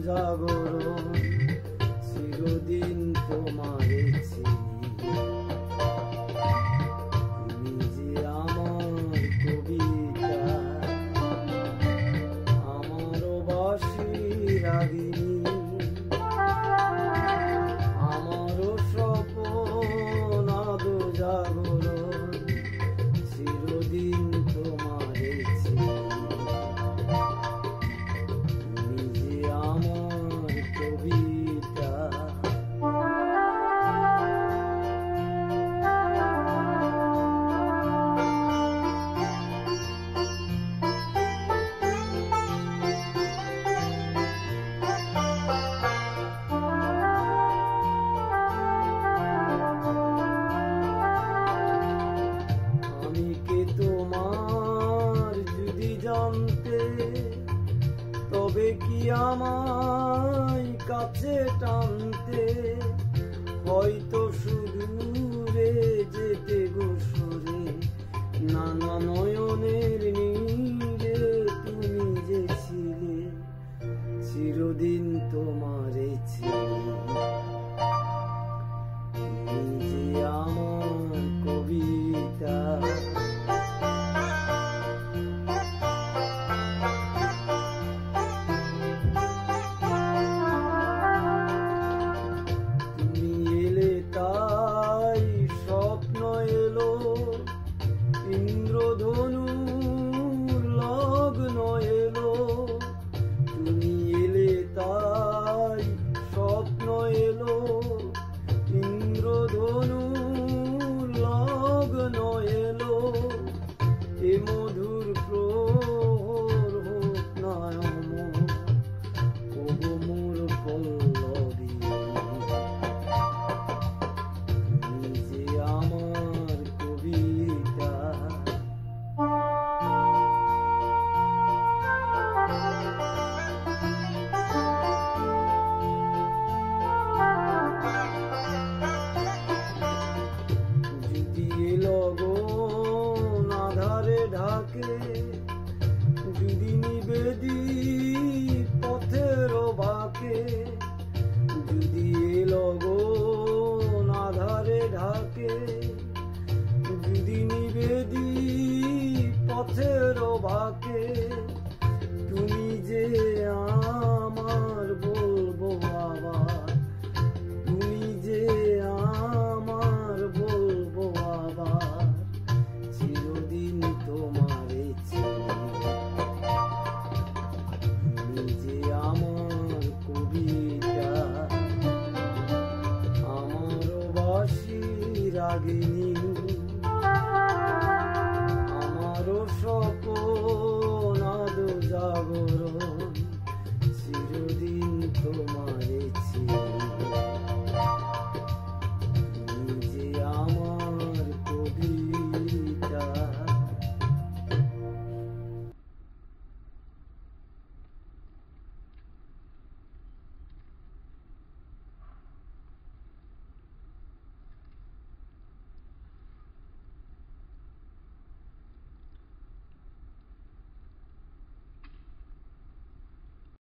জাগরণ চিরদিন তোমারে চিনি। তুমি যে আমার কবিতা, আমারও বাঁশি রাগিনী, আমারও স্বপন আদো জাগরণ চিরদিন তোমারে চিনি। তুমি যে আমার কবিতা। তোমার যদি জানতে তবে কি আমায় কাছে টানতে, হয়তো সুদূরে যেতে গোসরে নানা নয়নের নীরে তুমি যে ছিলে চিরদিন তোমারে চিনি। তুমি যে আমার কবিতা। তাই স্বপ্ন এলো ইন্দ্রধনুর লগ্ন এলো, তুমি এলে তাই স্বপ্ন এলো ইন্দ্রধনুর লগ্ন এলো। এ মধুর প্রহর হোক না অমর, ওগো মোর পল্লবী। লগন আধারে ঢাকে যদি নিবেদি পথের বাঁকে, যদি লগন আধারে ঢাকে যদি নিবেদি পথের বাঁকে, তুমি যে আমার বলবো আবার, তুমি যে আমার বলবো আবার চিরদিন তোমারে চিনি। তুমি যে আমার কবিতা, আমারও বাঁশি রাগিনী, আমারও স্বপন আদো জাগরণ চিরদিন তোমারে